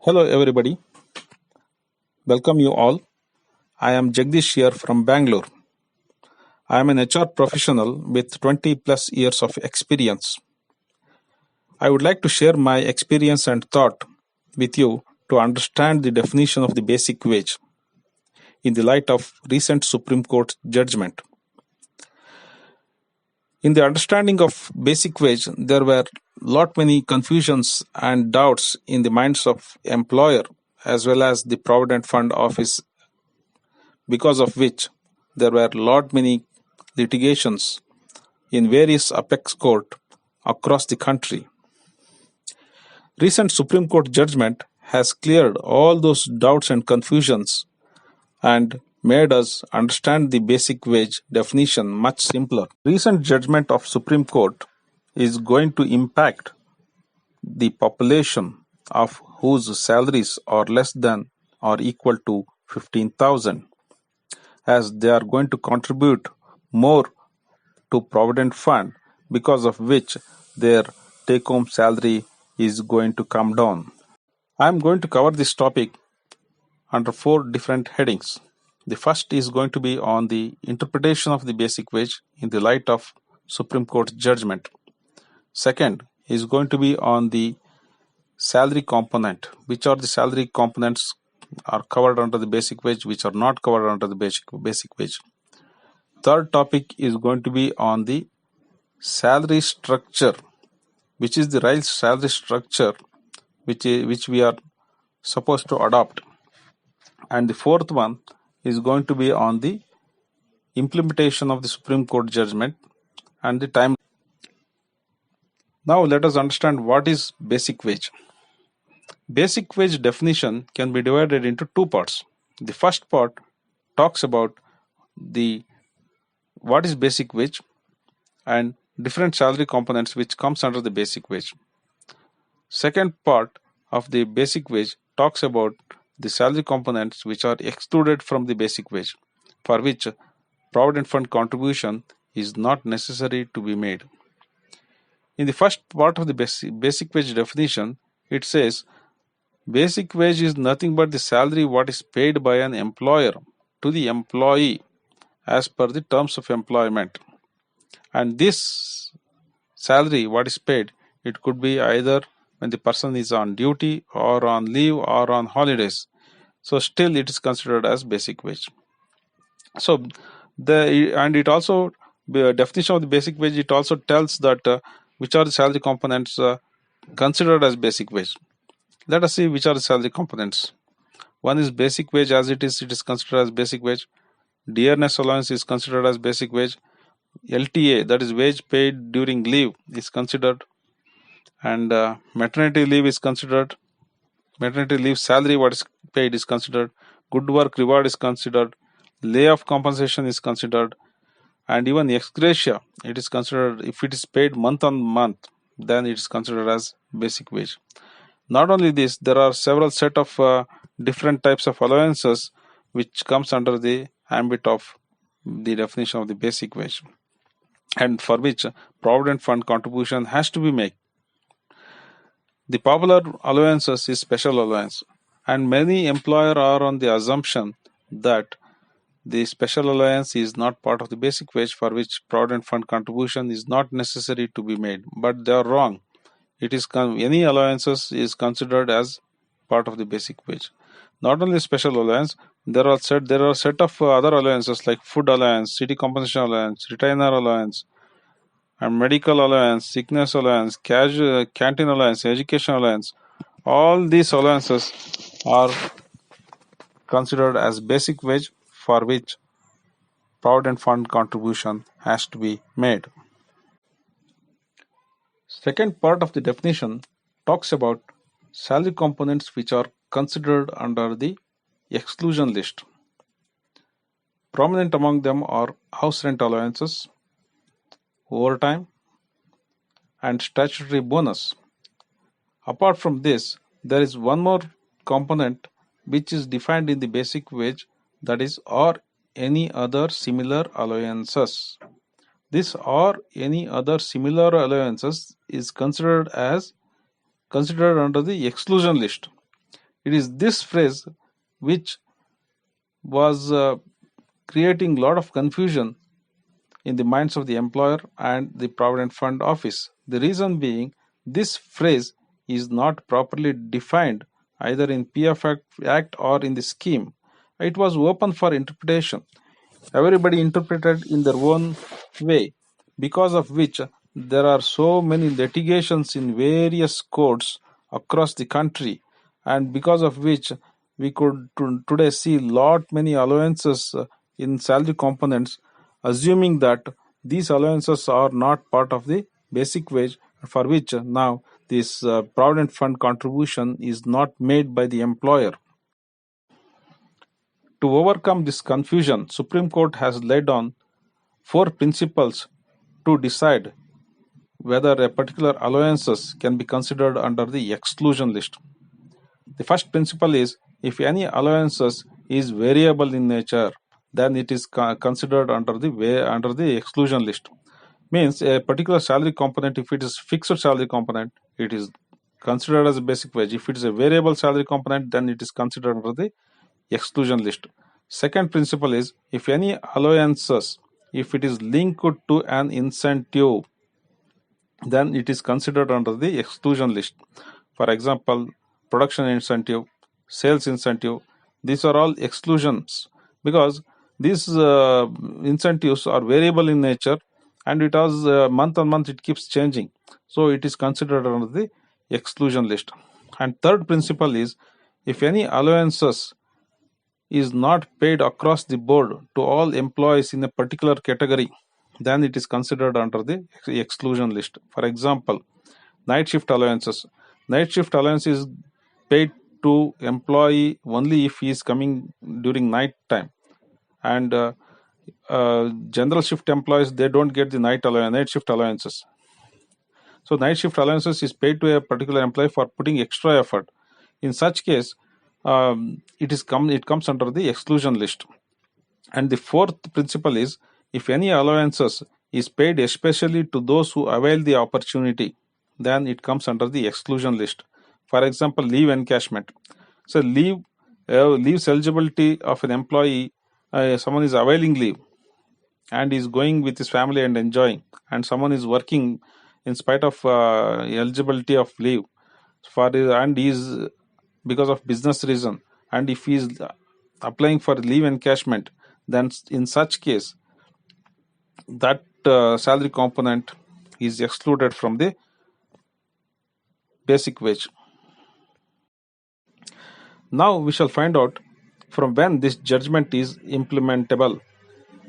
Hello, everybody. Welcome you all. I am Jagdish here from Bangalore. I am an HR professional with 20 plus years of experience. I would like to share my experience and thought with you to understand the definition of the basic wage in the light of recent Supreme Court judgment. In the understanding of basic wage, there were lot many confusions and doubts in the minds of employer as well as the Provident Fund office, because of which there were lot many litigations in various apex court across the country. Recent Supreme Court judgment has cleared all those doubts and confusions and made us understand the basic wage definition much simpler. Recent judgment of Supreme Court is going to impact the population of whose salaries are less than or equal to 15,000, as they are going to contribute more to Provident Fund, because of which their take-home salary is going to come down. I am going to cover this topic under four different headings. The first is going to be on the interpretation of the basic wage in the light of Supreme Court judgment. Second is going to be on the salary component, which are the salary components are covered under the basic wage, which are not covered under the basic wage. Third topic is going to be on the salary structure, which is the right salary structure which we are supposed to adopt. And the fourth one is going to be on the implementation of the Supreme Court judgment and the time. Now let us understand what is basic wage. Basic wage definition can be divided into two parts. The first part talks about what is basic wage and different salary components which comes under the basic wage. Second part of the basic wage talks about the salary components which are excluded from the basic wage, for which Provident Fund contribution is not necessary to be made. In the first part of the basic wage definition, it says basic wage is nothing but the salary what is paid by an employer to the employee as per the terms of employment. And this salary what is paid, it could be either when the person is on duty or on leave or on holidays. So still it is considered as basic wage. So it also, the definition of the basic wage, it also tells that which are the salary components considered as basic wage. Let us see which are the salary components. One is basic wage as it is considered as basic wage. Dearness allowance is considered as basic wage. LTA, that is wage paid during leave, is considered. And maternity leave is considered. Maternity leave salary what is paid is considered. Good work reward is considered. Layoff compensation is considered. And even ex gratia, it is considered. If it is paid month on month, then it is considered as basic wage. Not only this, there are several set of different types of allowances which comes under the ambit of the definition of the basic wage, and for which Provident Fund contribution has to be made. The popular allowances is special allowance, and many employers are on the assumption that the special allowance is not part of the basic wage, for which Provident Fund contribution is not necessary to be made. But they are wrong. It is any allowances is considered as part of the basic wage. Not only special allowance, there are set of other allowances like food allowance, city compensation allowance, retainer allowance, and medical allowance, sickness allowance, canteen allowance, education allowance. All these allowances are considered as basic wage, for which Provident Fund contribution has to be made. Second part of the definition talks about salary components which are considered under the exclusion list. Prominent among them are house rent allowances, overtime, and statutory bonus. Apart from this, there is one more component which is defined in the basic wage, that is or any other similar allowances. This or any other similar allowances is considered under the exclusion list. It is this phrase which was creating a lot of confusion in the minds of the employer and the Provident Fund office. The reason being, this phrase is not properly defined either in Act or in the scheme. It was open for interpretation. Everybody interpreted in their own way, because of which there are so many litigations in various courts across the country, and because of which we could today see lot many allowances in salary components, assuming that these allowances are not part of the basic wage, for which now this provident fund contribution is not made by the employer. To overcome this confusion, Supreme Court has laid on 4 principles to decide whether a particular allowances can be considered under the exclusion list. The first principle is, if any allowances is variable in nature, then it is considered under the exclusion list. Means a particular salary component, if it is fixed salary component, it is considered as a basic wage. If it is a variable salary component, then it is considered under the exclusion list. Second principle is, if any allowances, if it is linked to an incentive, then it is considered under the exclusion list. For example, production incentive, sales incentive, these are all exclusions, because these incentives are variable in nature, and it has month on month it keeps changing, so it is considered under the exclusion list. And third principle is, if any allowances is not paid across the board to all employees in a particular category, then it is considered under the exclusion list. For example, night shift allowances. Night shift allowance is paid to employee only if he is coming during night time, and general shift employees, they don't get the night shift allowances. So night shift allowances is paid to a particular employee for putting extra effort. In such case, it comes under the exclusion list. And the fourth principle is, if any allowances is paid especially to those who avail the opportunity, then it comes under the exclusion list. For example, leave encashment. So leaves eligibility of an employee, someone is availing leave and is going with his family and enjoying, and someone is working in spite of eligibility of leave and is because of business reason, and if he is applying for leave encashment, then in such case that salary component is excluded from the basic wage. Now we shall find out from when this judgment is implementable.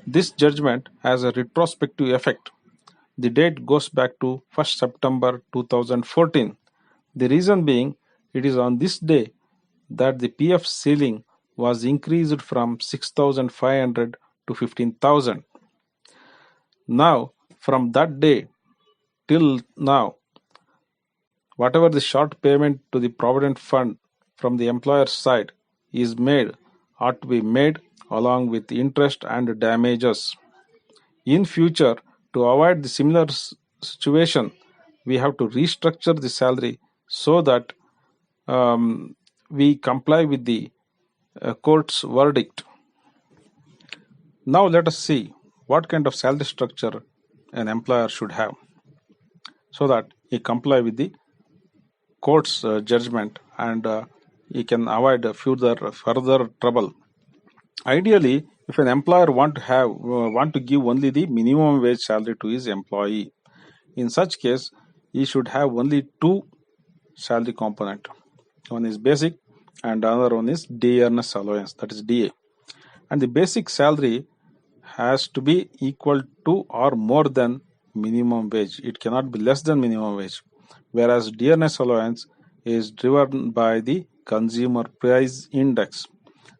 This judgment has a retrospective effect. The date goes back to 1st September 2014. The reason being, it is on this day that the PF ceiling was increased from 6,500 to 15,000. Now, from that day till now, whatever the short payment to the Provident Fund from the employer's side is made ought to be made along with interest and damages. In future, to avoid the similar situation, we have to restructure the salary so that we comply with the court's verdict. Now let us see what kind of salary structure an employer should have so that he comply with the court's judgment and he can avoid further trouble. Ideally, if an employer want to give only the minimum wage salary to his employee, in such case he should have only 2 salary component. One is basic and another one is day earners allowance, that is DA. And the basic salary has to be equal to or more than minimum wage. It cannot be less than minimum wage. Whereas day earners allowance is driven by the consumer price index.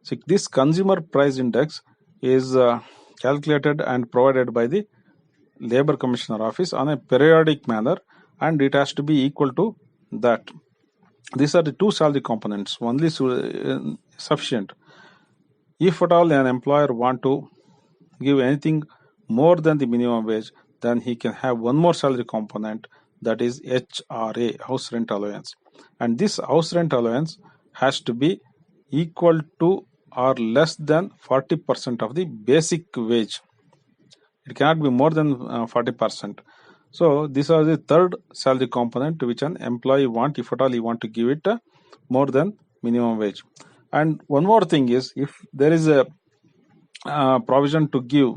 So this consumer price index is calculated and provided by the Labor Commissioner Office on a periodic manner, and it has to be equal to that. These are the 2 salary components, only sufficient. If at all an employer want to give anything more than the minimum wage, then he can have one more salary component, that is HRA, house rent allowance. And this house rent allowance has to be equal to or less than 40% of the basic wage. It cannot be more than 40%. So these are the third salary component which an employee want, if at all he want to give it more than minimum wage. And one more thing is, if there is a provision to give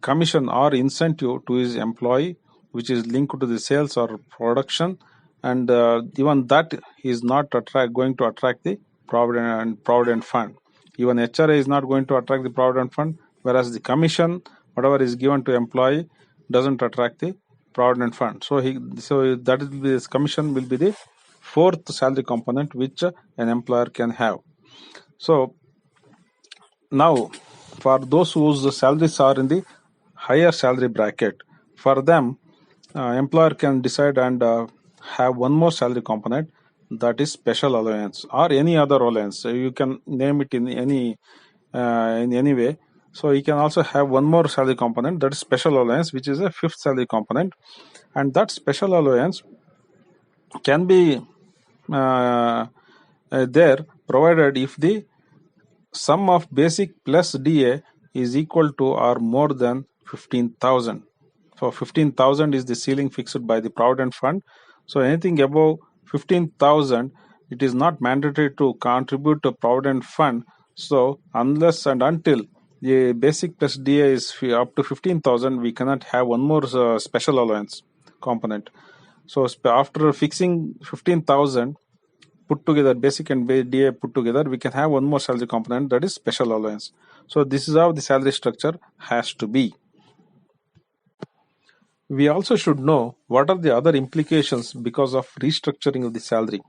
commission or incentive to his employee which is linked to the sales or production, and even that is not going to attract the provident fund. Even HRA is not going to attract the provident fund, whereas the commission whatever is given to employee doesn't attract the provident fund. So that is this commission will be the fourth salary component which an employer can have. So now, for those whose salaries are in the higher salary bracket, for them, employer can decide and have one more salary component, that is special allowance or any other allowance. So you can name it in any way. So you can also have one more salary component, that is special allowance, which is a fifth salary component, and that special allowance can be there provided if the sum of basic plus DA is equal to or more than 15,000. So 15,000 is the ceiling fixed by the Provident Fund. So anything above 15,000, it is not mandatory to contribute to Provident Fund. So unless and until the basic plus DA is up to 15,000, we cannot have one more special allowance component. So after fixing 15,000, put together basic and DA put together, we can have one more salary component, that is special allowance. So this is how the salary structure has to be. We also should know what are the other implications because of restructuring of the salary.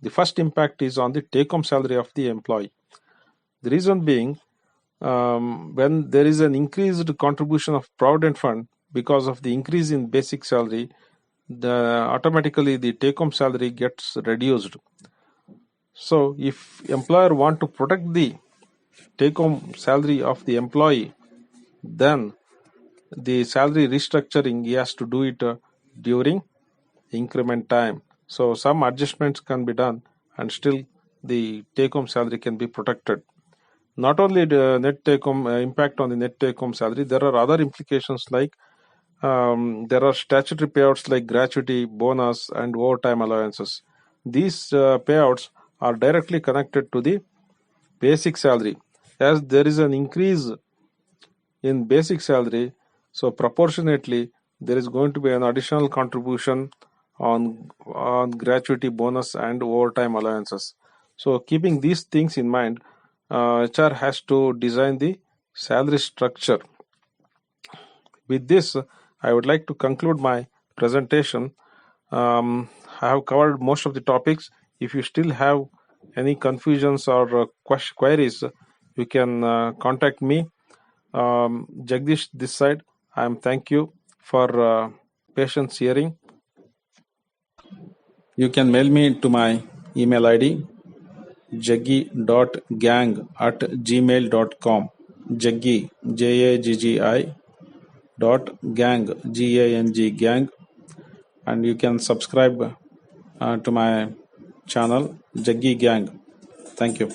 The first impact is on the take-home salary of the employee. The reason being, when there is an increased contribution of Provident Fund because of the increase in basic salary, automatically the take-home salary gets reduced. So if employer want to protect the take-home salary of the employee, then the salary restructuring he has to do it during increment time. So some adjustments can be done and still the take-home salary can be protected. Not only the net take-home impact on the net take-home salary, there are other implications like there are statutory payouts like gratuity, bonus, and overtime allowances. These payouts are directly connected to the basic salary. As there is an increase in basic salary, so proportionately there is going to be an additional contribution on gratuity, bonus, and overtime allowances. So keeping these things in mind, HR has to design the salary structure. With this, I would like to conclude my presentation. I have covered most of the topics. If you still have any confusions or queries, you can contact me. Jagdish this side. Thank you for patience hearing. You can mail me to my email ID jaggi.gang@gmail.com. Jaggi, Jaggi, .gang, gang, and you can subscribe to my channel Jaggi Gang. Thank you.